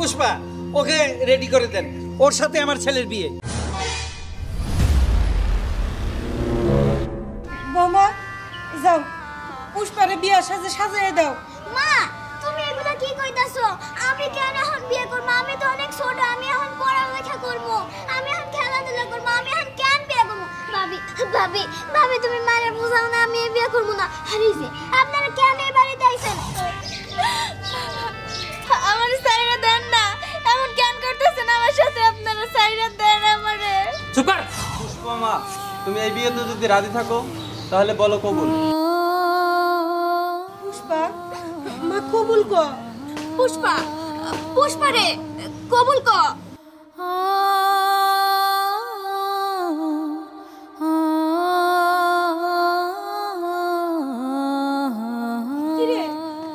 Pushpa okay ready করে দেন, ওর সাথে আমার ছেলের বিয়ে। বৌমা যাও, পুষ্পারে বিয়ে সাজিয়ে দাও। মা তুমি এগুলা কি কইতাছো? আমি কেন এখন বিয়ে করব? আমি তো অনেক ছোট, আমি এখন পড়ালেখা করব, আমি এখন খেলাধুলা করব, আমি এখন কেন বিয়ে করব? ভাবি ভাবি ভাবি তুমি মারে বুঝাও না, আমি বিয়ে করব না। হারিছে আপনারা কেন এই বাড়িতে আইছেন? আমার সাইরা দেন না, এমন কেন করতেছেন আমার সাথে? আপনারা সাইরা দেন আমারে। চুপ কর। পুষ্পা মা, তুমি এই বিয়েতে যদি রাজি থাকো তাহলে বলো কবুল। পুষ্পা মা কবুল কর। পুষ্পা পুষ্পা রে কবুল ক। কিরে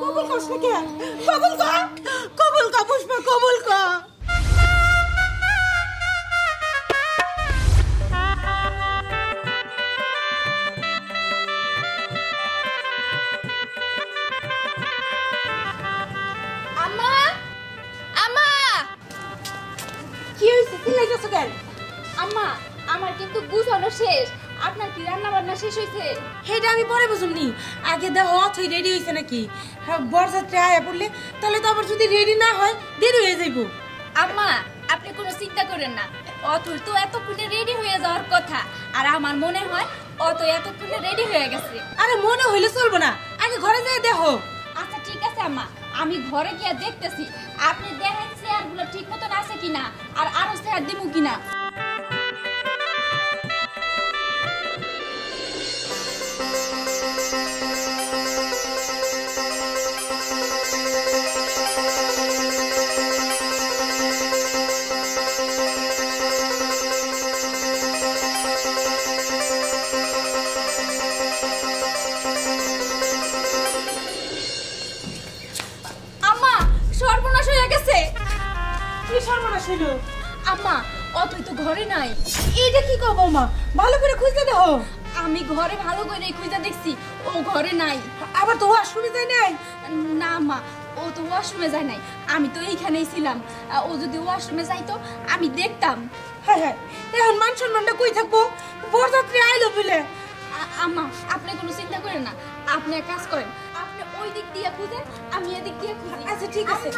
কবুল করছ না কে? কবুল কর, কবুল কর পুষ্পা, কবুল কর। আম্মা আম্মা কি হইছে? চিল্লাইতেছো কেন? আম্মা আমার কিন্তু গুছানো শেষ। আপনার কি রান্না বান্না শেষ হয়েছে? সেটা আমি পরে বুঝুমনি, আগে দেখো অথই রেডি হয়েছে নাকি। হ্যাঁ, বরযাত্রী আয়া পড়লে তাহলে তো আবার যদি রেডি না হয় দেরি হয়ে যাইব। আম্মা আপনি কোনো চিন্তা করেন না, অথই তো এতক্ষণে রেডি হয়ে যাওয়ার কথা, আর আমার মনে হয় অত এতক্ষণে রেডি হয়ে গেছে। আরে মনে হইলে চলবো না, আগে ঘরে যাই দেখো। আচ্ছা ঠিক আছে আম্মা, আমি ঘরে গিয়ে দেখতেছি। আপনি দেখেন চেয়ারগুলো ঠিক মতন আছে কিনা, আর আরো চেয়ার দিব কিনা। আম্মা সর্বনাশ হয়ে গেছে। কি সর্বনাশ হইলো? আম্মা অতই তো ঘরে নাই। এইটা কি কও বৌমা? ভালো করে খুঁজতে দেখো। আমি ঘরে ভালো করে খুঁজে দেখছি, ও ঘরে নাই। আবার তো ওয়াশরুমে যায় নাই? না মা, ও তো ওয়াশরুমে যায় নাই, আমি তো এইখানেই ছিলাম। ও যদি ওয়াশরুমে যাইতো আমি দেখতাম। হ্যাঁ হ্যাঁ, এখন মান সম্মানটা কই থাকবো? বরযাত্রী আইলো বলে। আম্মা আপনি কোনো চিন্তা করেন না, আপনি এক কাজ করেন, আপনি ওই দিক দিয়ে খুঁজেন, আমি এদিক দিয়ে খুঁজি। আচ্ছা ঠিক আছে।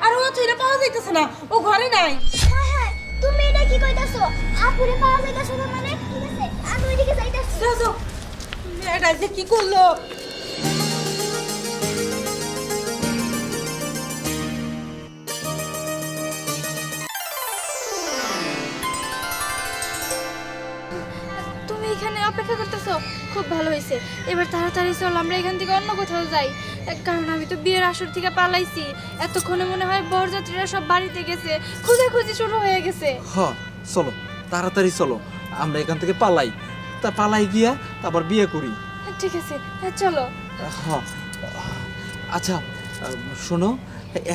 আর ও তো এটা পাওয়া যাইতেছে না, ও ঘরে নাই। হ্যাঁ হ্যাঁ, তুমি এটা কি কইতাছো? আপুরে পাওয়া যাইতাছে না মানে? ঠিক আছে আমি ওইদিকে যাইতাছি। যাও যাও, এটা যে কি করলো? তুমি এখানে অপেক্ষা করতেছো, খুব ভালো হয়েছে। এবার তাড়াতাড়ি চল, আমরা এখান থেকে অন্য কোথাও যাই, কারণ আমি তো বিয়ের আসর থেকে পালাইছি। এতক্ষণে মনে হয় বরযাত্রীরা সব বাড়িতে গেছে, খোঁজাখুঁজি শুরু হয়ে গেছে। হ্যাঁ চলো, তাড়াতাড়ি চলো, আমরা এখান থেকে পালাই, তা পালাই গিয়া তারপর বিয়ে করি। ঠিক আছে চলো। হ্যাঁ আচ্ছা শোনো,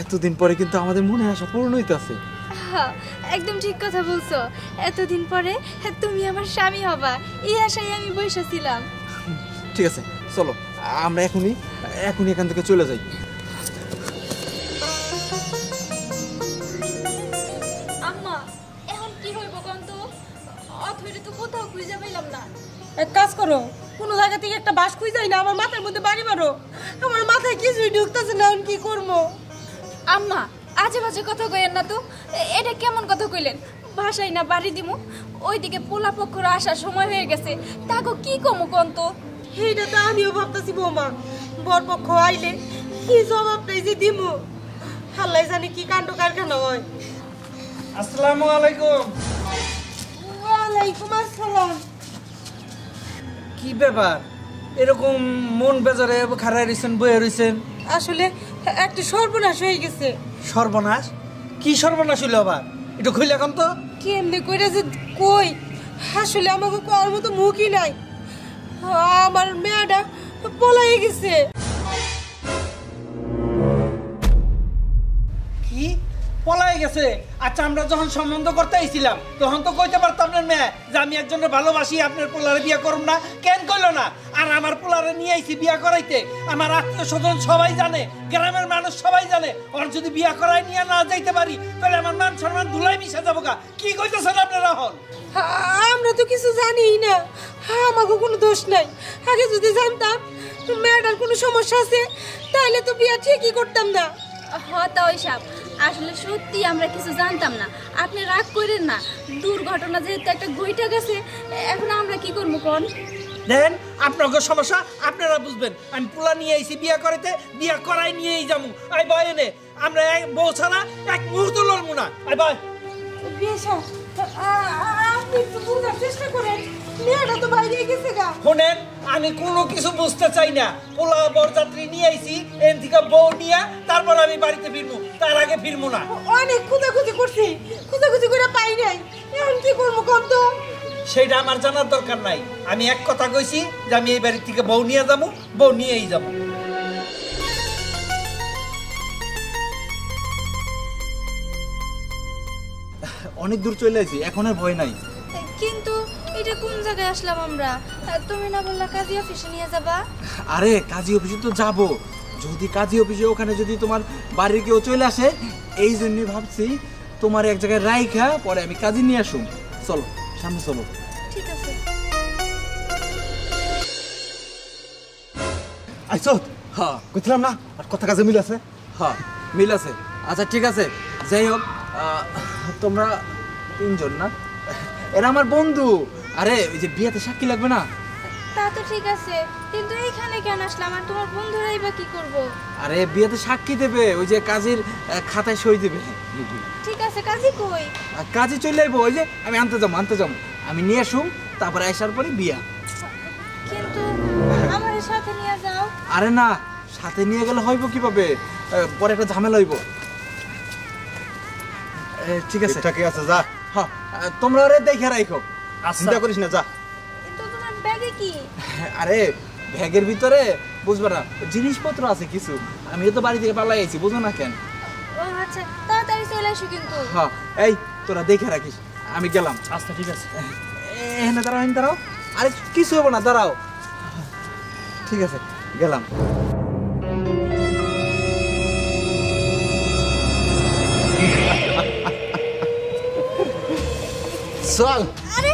এতদিন পরে কিন্তু আমাদের মনে আশা পূর্ণ হইতাছে। হ্যাঁ একদম ঠিক কথা বলছো, এতদিন পরে তুমি আমার স্বামী হবা, এই আশায় আমি বসেছিলাম। ঠিক আছে চলো, আমরা এখনই এখান থেকে চলে যাই। আম্মা এখন কি হইব কোন তো? অথইরে তো কোথাও খুঁজে পাইলাম না। এক কাজ করো, কোনো জায়গা থেকে একটা বাস খুঁজাই না, আমার মাথার মধ্যে বাড়ি মারো। আমার মাথায় কিছুই ঢুকতেছে না, এখন কি করবো? আম্মা আজে বাজে কথা কইেন না তো, এটা কেমন কথা কইলেন? ভাষাই না বাড়ি দিমু, ওইদিকে পোলা পক্ষরা আসার সময় হয়ে গেছে, তাকে কি কমু কোন তো? এইটা তো আমিও ভাবতেছি বৌমা, বরপক্ষ আইলে কি জবাবটাই যে দিমু, আল্লাহ জানে কি কাণ্ড কারখানা হয়। আসসালামু আলাইকুম। ওয়ালাইকুম আসসালাম। কি ব্যাপার, এরকম মন বেজারে খাড়ায় রয়েছেন, বয়ে রয়েছেন? আসলে একটা সর্বনাশ হয়ে গেছে। সর্বনাশ? কি সর্বনাশ হইলো আবার? একটু খুলে এখন তো। কেমনে কইরা যে কই, আসলে আমাকে কোয়ার মতো মুখই নাই। আমার মেয়েটা পলাই গেছে। কি পলাই গেছে? আছে। আচ্ছা আমরা যখন সম্বন্ধ করতে আইছিলাম তখন তো কইতে পারতাম না মেয়ে যে আমি একজনের ভালোবাসি, আপনার পোলারে বিয়া করুম না, কেন কইলো না? আর আমার পোলারে নিয়ে আইছি বিয়া করাইতে, আমার আত্মীয় স্বজন সবাই জানে, গ্রামের মানুষ সবাই জানে। আর যদি বিয়া করাই নিয়ে না যাইতে পারি তাহলে আমার মান সম্মান ধুলাই মিশে যাবো। কি কইতেছেন আপনারা? এখন আমরা তো কিছু জানিই না, আমাকে কোনো দোষ নাই। আগে যদি জানতাম মেয়েটার কোনো সমস্যা আছে তাহলে তো বিয়া ঠিকই করতাম না। হতা ওই সাহেব, আসলে সত্যি আমরা কিছু জানতাম না। আপনি রাগ করেন না, দুর্ঘটনা যেহেতু একটা ঘটে গেছে, এখন আমরা কি করবো কোন? দেন আপনাকে সমস্যা আপনারা বুঝবেন। আমি পোলা নিয়ে আইছি বিয়া করাইতে, বিয়া করাই নিয়েই যাবো। আই ভাই এনে আমরা বউ ছাড়া এক মুহূর্ত লড়বো না। আই ভাই বেশা আপনি একটু বুঝার চেষ্টা করেন, মেয়েটা তো বাইরে গেছে গা। শোনেন, আমি কোনো কিছু বুঝতে চাই না। পোলা বরযাত্রী নিয়ে আইছি, এন থেকে বউ নিয়ে তারপর আমি বাড়িতে ফিরবো, তার আগে ফিরবো না। অনেক খুঁজাখুঁজি করছি, খুঁজাখুঁজি করে পাই নাই, এখন কি করবো কম তো? সেটা আমার জানার দরকার নাই। আমি এক কথা কইছি যে আমি এই বাড়ির থেকে বউ নিয়ে যাবো, বউ নিয়েই যাবো। অনেক দূর চলে আসি, এখন আর ভয় নাই। কিন্তু এটা কোন জায়গায় আসলাম আমরা? তুমি না বললা কাজী অফিসে নিয়ে যাবা? আরে কাজী অফিসে তো যাব, যদি কাজী অফিসে ওখানে যদি তোমার বাড়ির কেউ চলে আসে, এই জন্যই ভাবছি তোমার এক জায়গায় রাইখা পরে আমি কাজী নিয়ে আসুন। চলো সামনে চলো। ঠিক আছে। আইসো হ্যাঁ কইছিলাম না আর কথা কাজে মিল আছে। হ্যাঁ মিল আছে। আচ্ছা ঠিক আছে, যাই হোক তোমরা তিনজন না, এরা আমার বন্ধু। আরে ওই যে বিয়েতে সাক্ষী লাগবে না? তা তো ঠিক আছে, কিন্তু এইখানে কেন আসলাম? আর তোমার বন্ধুরাই বা কি করবো? আরে বিয়েতে সাক্ষী দেবে, ওই যে কাজীর খাতায় সই দেবে। ঠিক আছে, কাজী কই? কাজে চলে যাবো, ওই যে আমি আনতে যাবো, আমি নিয়ে আসুম, তারপরে আসার পরে বিয়া। কিন্তু আমার সাথে নিয়ে যাও। আরে না, সাথে নিয়ে গেলে হইব কিভাবে? পরে একটা ঝামেলা হইব। ঠিক আছে ঠিকঠাকই আছে, যা। হ্যাঁ তোমরা ওরে দেখে রাখো, চিন্তা করিস না, যা। কিন্তু তোমার ব্যাগে কি? আরে ব্যাগের ভিতরে বুঝবে না জিনিসপত্র আছে কিছু, আমি তো বাড়ি থেকে পালাই আইছি, বুঝো না কেন? ও আচ্ছা, তাড়াতাড়ি চলে আসো কিন্তু। হ্যাঁ এই তোরা দেখে রাখিস, আমি গেলাম। আচ্ছা ঠিক আছে। এখানে দাঁড়াও। আরে কিছু হবো না, দাঁড়াও। ঠিক আছে গেলাম। চল। আরে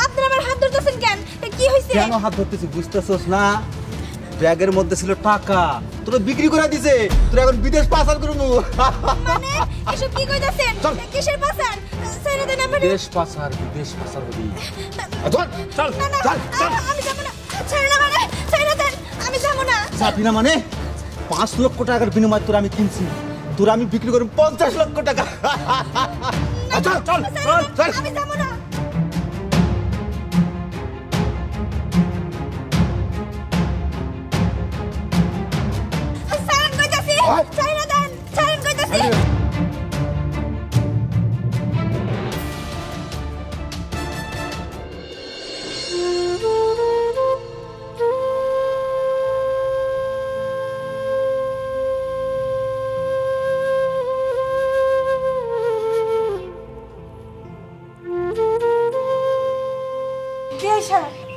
আপনি আমার হাত ধরতেছেন কেন? কি হইছে? কেন হাত ধরতেছি বুঝতেছস না? ব্যাগের মধ্যে ছিল টাকা, তোরা বিক্রি করে দিছে, তোরা এখন বিদেশ পাচার করবো। মানে এসব কি কইতাছেন? কিসের পাচার? ছেড়ে দেন আপনি। বিদেশ পাচার হবি। চল চল না, না, চল চল। আমি যাব না। ছেড়ে না মানে, ছেড়ে দেন, আমি যাব না। যাবি না মানে? 5 লক্ষ টাকার বিনিময়ে তোরা আমি কিনছি, তোরা আমি বিক্রি করব 50 লক্ষ টাকা। চল চল চল চল। আমি যাব না। ছাড়েন কইতাছি, ছেড়ে দেন, ছাড়েন কইতাছি।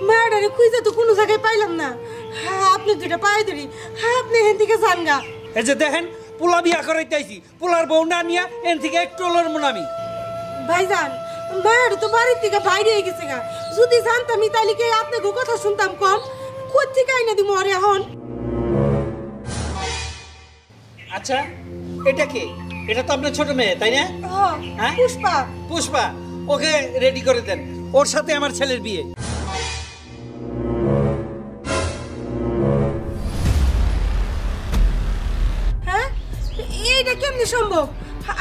মেয়েটারে খুঁজে তো কোনো জায়গায় পাইলাম না। আপনি দুইটা পায়ে ধরি, আপনি এখান থেকে যান গা। এই যে দেখেন, পোলা বিয়া করাইতে আইছি, পোলার বউ না নিয়ে এন থেকে একটু লড়বো না আমি। ভাইজান, মেয়েটা তো বাড়ির থেকে বাইরে হয়ে গেছে গা। যদি জানতামই তাহলে কি আপনাকে কথা শুনতাম কম? কোথেকে আইনা দিব আরে এখন? আচ্ছা এটা কে? এটা তো আপনার ছোট মেয়ে তাই না? হ্যাঁ? পুষ্পা। পুষ্পা, ওকে রেডি করে দেন, ওর সাথে আমার ছেলের বিয়ে। হ্যাঁ, এইটা কেমনে সম্ভব?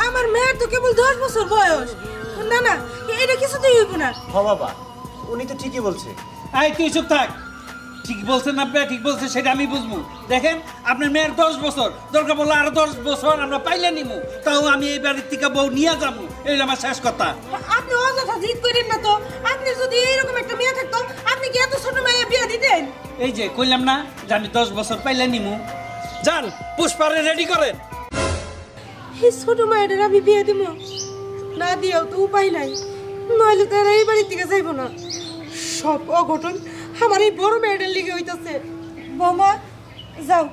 আমার মেয়ের তো কেবল 10 বছর বয়স। না না, এটা কিছুতেই হইব না। হ বাবা, উনি তো ঠিকই বলছে। আই তুই চুপ থাক। ঠিক বলছেন না, ঠিক বলছে সেটা আমি বুঝবো। দেখেন আপনার মেয়ের 10 বছর, দরকার বললো আরো 10 বছর আমরা পাইলে নিমু, তাও আমি এই বাড়ির থেকে বউ নিয়ে যাবো, এই আমার শেষ কথা। আপনি অযথা জিদ করেন না তো। আপনি যদি এইরকম একটা মেয়ে থাকতো, আপনি কি এত ছোট মেয়ে বিয়ে দিতেন? এই যে কইলাম না যে আমি 10 বছর পাইলে নিমু। যান পুষ্পারে রেডি করেন। এই ছোট মায়ের আমি বিয়ে দিব না দিয়েও তো উপায় নাই, নইলে তো এরা এই বাড়ির থেকে যাইব না। সব অঘটন আমার এই বড় মেয়েটার লিগে হইতাছে। বৌমা যাও,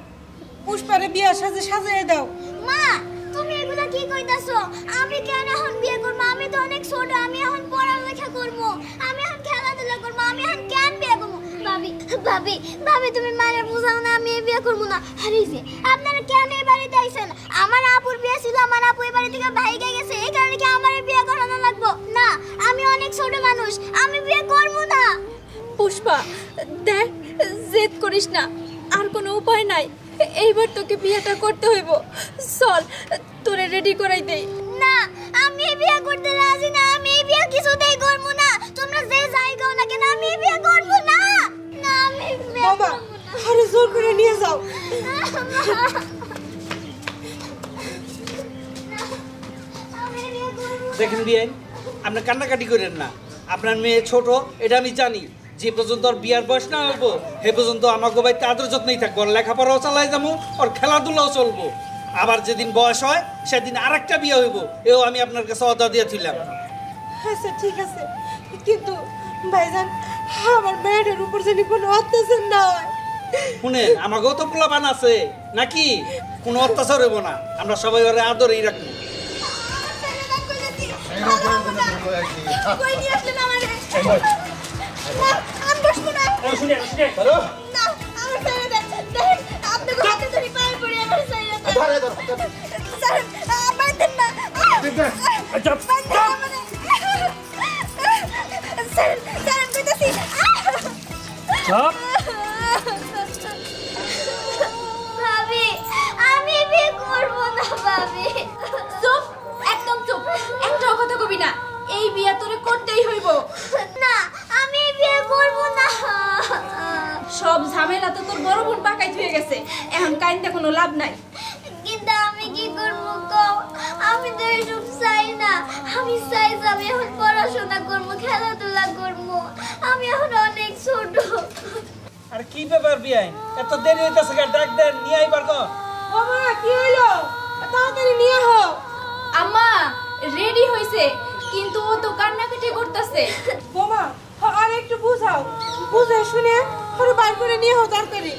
পুষ্পারে বিয়ে সাজিয়ে দাও। মা তুমি এগুলা কি কইতাছো? আমি কেন এখন বিয়ে করব? আমি তো অনেক ছোট, আমি এখন পড়ালেখা করব, আমি এখন খেলাধুলা করব, আমি এখন কেন বিয়ে করব? ভাবি ভাবি ভাবি তুমি মারে বুঝাও না, আমি বিয়ে করব না। আরে যে আপনারা কেন এই বাড়িতে আইছেন? আমার আপুর বিয়ে ছিল, আমার আপু এই বাড়ি থেকে ভাইগে গেছে, এই কারণে কি আমার বিয়ে করানো লাগবে? না, আমি অনেক ছোট মানুষ, আমি বিয়ে করব না। পুষ্পা দেখ, জেদ করিস না, আর কোনো উপায় নাই, এইবার তোকে বিয়েটা করতে হইব। চল তোরে রেডি করাই দেই। না, আমি বিয়ে করতে রাজি না, আমি বিয়ে কিছুতেই করব না। তোমরা যে যাই কও না কেন, আমি বিয়ে করব না। না, আমি বিয়ে বাবা করব না। আরে জোর করে নিয়ে যাও। আমি বিয়ে করব না। দেখেন বিয়াই, আপনি কান্নাকাটি করেন না। আপনার মেয়ে ছোট, এটা আমি জানি। যে পর্যন্ত ওর বিয়ার বয়স না হবো সে পর্যন্ত আমাকে বাড়িতে আদর যত্নই থাকবো, ওর লেখাপড়াও চালাই যাবো, ওর খেলাধুলাও চলবো। আবার যেদিন বয়স হয় সেদিন আরেকটা বিয়ে হইব, এও আমি আপনার কাছে অদা দিয়েছিলাম। আচ্ছা ঠিক আছে, কিন্তু ভাইজান আমার মেয়েটার উপর যদি কোনো অত্যাচার না হয়। শুনেন, আমাকেও তো পোলাপান আছে নাকি, কোনো অত্যাচার হইব না, আমরা সবাই ওরে আদরেই রাখবো। কই নিয়ে আসলেন আমারে? না, আমি বসবো না। না, আমার ছেড়ে দেন। দেখেন, আপনি ঘরে ধরে পায়ে পড়ে আমার ছেড়ে দেন। স্যার, আমার দেন না। স্যার, স্যার, আমি কইতাছি। ভাবি, আমি বিয়ে করবো না ভাবি। চুপ, একদম চুপ, একটাও কথা কবি না। এই বিয়ে তোরে করতেই হইব। না, আমি বিয়ে করবো না। সব ঝামেলা তো তোর বড় বোন পাকাই হয়ে গেছে, এখন কাইন্দা কোনো লাভ নাই। কিন্তু আমি কি করবো কও? আমি তো এসব চাই না। আমি চাই যে আমি এখন পড়াশোনা করবো, খেলাধুলা করবো। আমি এখন অনেক ছোট। আর কি ব্যাপার বিয়াই, এত দেরি হইতেছে, ডাক দেন নিয়ে আইবার গো। বাবা কি হইলো? তাড়াতাড়ি নিয়ে হো। আম্মা রেডি হইছে, কিন্তু ও তো কান্নাকাটি করতেছে। বাবা আর একটু বুঝাও, বুঝে শুনে ওরে বাইর করে নিয়ে হো তাড়াতাড়ি।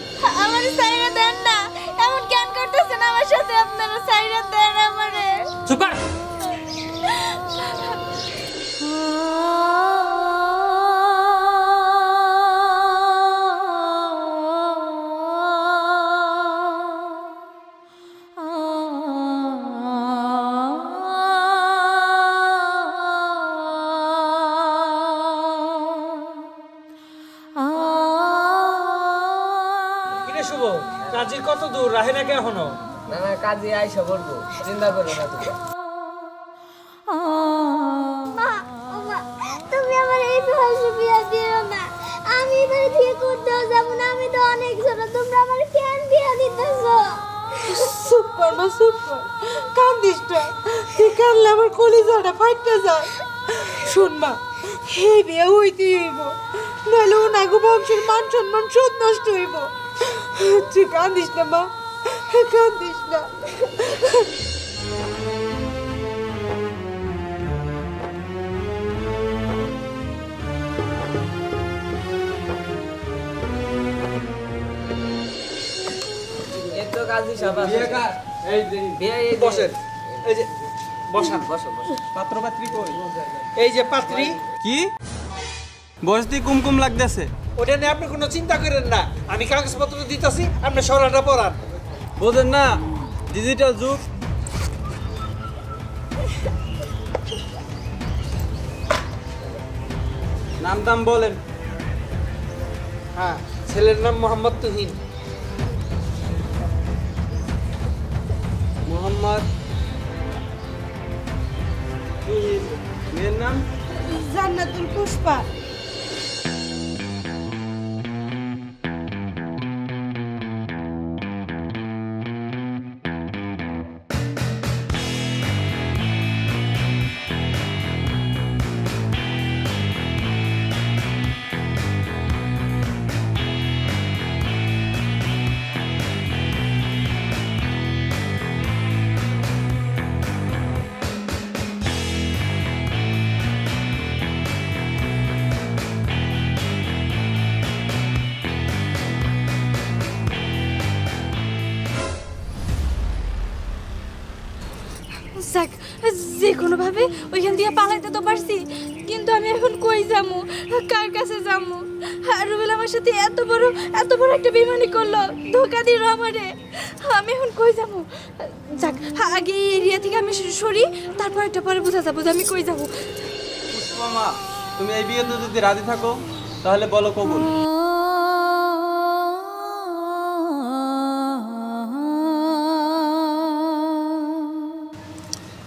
আমার সাইরা দেন না। এমন কেন করতেছেন আমার সাথে? আপনারা সাইরা দেন আমারে। চুপ কর। কিরে শুভ, কাজের কত দূর, রাহে নাকি এখনো? না না, কাজে আইসা বলবো, চিন্তা করো না তুমি। মা, ও মা, তুমি আমার এই বয়সে বিয়ে দিও না। আমি এবার বিয়ে করতেও যাবো না, আমি তো অনেক ছোট। তোমরা আমার কেন বিয়ে দিতেছো? চুপ কর মা, চুপ কর, কান্দিস না। তুই কানলে আমার কলিজাটা ফাইটতে যায়। শোন মা, এই বিয়ে হইতেই হইব, নাহলে ও নাগু বংশের মান সম্মান সব নষ্ট হইব। তুই কান্দিস না মা, কান্দিস না। এর তো কাজই সব আছে। বিয়ে এই যে- বসেন, এই যে বসান। বসো বসো। পাত্রপাত্রী কই? এই যে পাত্রী, কি বসতি কুমকুম লাগতেছে? ওটা নিয়ে আপনি কোনো চিন্তা করেন না, আমি কাগজপত্র দিতেছি, আপনি সরাটা পড়ান। বোঝেন না, ডিজিটাল যুগ। নাম দাম বলেন। হ্যাঁ, ছেলের নাম মোহাম্মদ তুহিন। মোহাম্মদ তুহিন। মেয়ের নাম? জান্নাতুল পুষ্পা। যে কোনোভাবে ওইখান দিয়ে পালাইতে তো পারছি, কিন্তু আমি এখন কই যাবো, কার কাছে যাবো? আর রুবেল আমার সাথে এত বড় একটা বেইমানি করলো, ধোকা দিল আমারে। আমি এখন কই যাবো? যাক, আগে এই এরিয়া থেকে আমি সরি, তারপর একটা পরে বোঝা যাবো যে আমি কই যাবো। পুষ্পা মা, তুমি এই বিয়েতে যদি রাজি থাকো তাহলে বলো কবুল।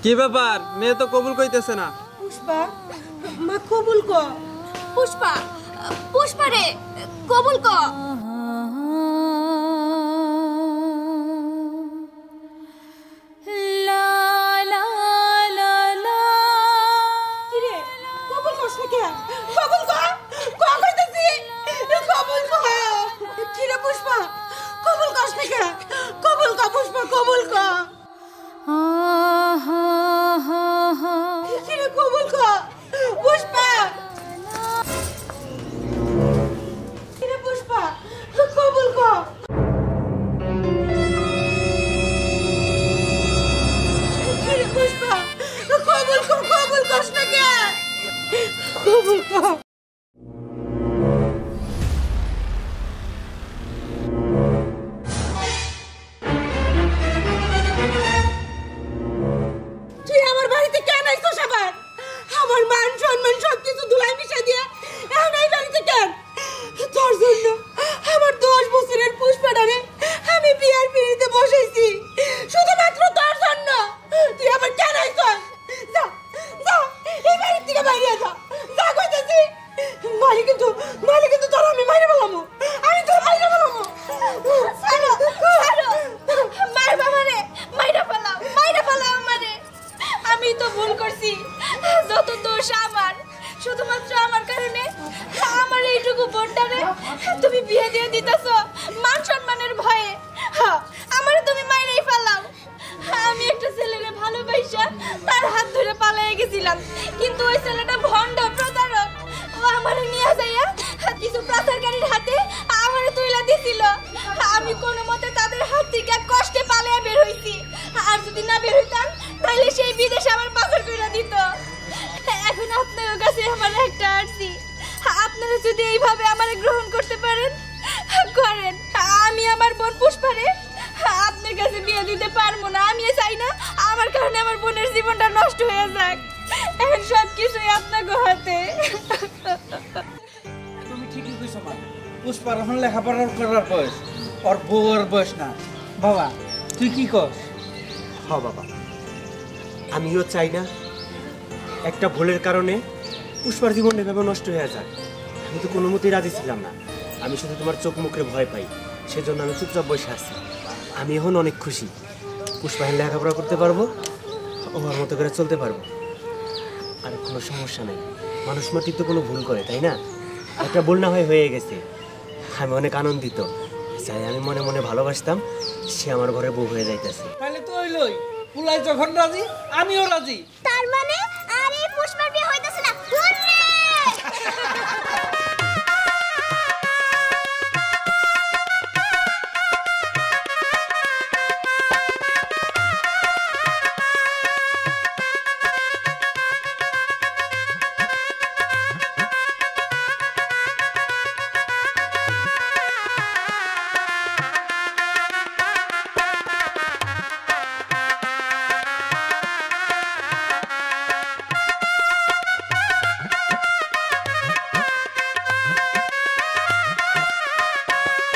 কি ব্যাপার, মেয়ে তো কবুল কইতেছে না? পুষ্পা, মা কবুল কর। পুষ্পা রে, কবুল ক। কিরে কবুল করছ না কে? কবুল কর, কর কইতাছি, কবুল কর। কিরে পুষ্পা, কবুল করছ না কে? কবুল কর পুষ্পা, কবুল কর। কিরে কবুল কর পুষ্পা। কিরে পুষ্পা, কবুল কর। কিরে পুষ্পা, কবুল কর, কবুল করছ না কে? কবুল কর। তুই আমার বাড়িতে কেন আইছস আবার? আমার মান সম্মান সবকিছু ধুলাই মিশাই দিয়ে এখন এই বাড়িতে কেন? তোর জন্য আমার 10 বছরের পুষ্পাটারে আমি বিয়ার পিড়িতে বসাইছি, শুধুমাত্র তোর জন্য। তুই আবার কেন আইছস? যা যা, এই বাড়ি থেকে বাইরে যা, যা কইতাছি। মালি কিন্তু তোর আমি মাইরে বলামু, আমি তোর মাইরে বলামু। মার বাবারে, মাইরা ফেলাও আমারে। আমি তো ভুল করছি, যত দোষ আমার, শুধুমাত্র আমার কারণে আমার এইটুকু বোনটারে তুমি বিয়ে দিয়ে দিতেছ মান সম্মানের ভয়ে। আমারে তুমি মাইরাই ফেলাও। আমি একটা ছেলেরে ভালোবাসা তার হাত ধরে পালিয়ে গেছিলাম, কিন্তু ওই ছেলেটা ভণ্ড প্রতারক। ও আমারে নিয়ে যাইয়া কিছু পাচারকারীর হাতে আমারে তুইলা দিছিল। আমি কোনো মতে তাদের হাত থেকে কষ্টে পালিয়ে বের হইছি। আর যদি না বের হইতাম তাহলে সেই বিদেশে আমার পাচার করে দিত। এখন আপনার কাছে আমার একটা আরজি, আপনারা যদি এইভাবে আমারে গ্রহণ করতে পারেন করেন। আমি আমার বোন পুষ্পারে আপনার কাছে বিয়ে দিতে পারবো না। আমি চাই না আমার কারণে আমার বোনের জীবনটা নষ্ট হয়ে যাক। এখন সব কিছুই আপনার হাতে। তুমি ঠিকই কইছো মা, পুষ্পার এখন লেখাপড়া করার বয়স, ওর বউর বয়স না। বাবা তুই কি কস? হ বাবা, আমিও চাই না একটা ভুলের কারণে পুষ্পার জীবন এভাবে নষ্ট হয়ে যাক। আমি তো কোনো মতেই রাজি ছিলাম না, আমি শুধু তোমার চোখ মুখে ভয় পাই, সেজন্য আমি চুপচাপ বসে আছি। আমি এখন অনেক খুশি, পুষ্পা এখন লেখাপড়া করতে পারবো, ওর মতো করে চলতে পারবো, আর কোনো সমস্যা নেই। মানুষ মাত্রই তো কোনো ভুল করে, তাই না? একটা ভুল না হয়ে গেছে, আমি অনেক আনন্দিত। চাই আমি মনে মনে ভালোবাসতাম, সে আমার ঘরে বউ হয়ে যাইতেছে। তাহলে তো হইলই, পুলাই যখন রাজি আমিও রাজি। তার মানে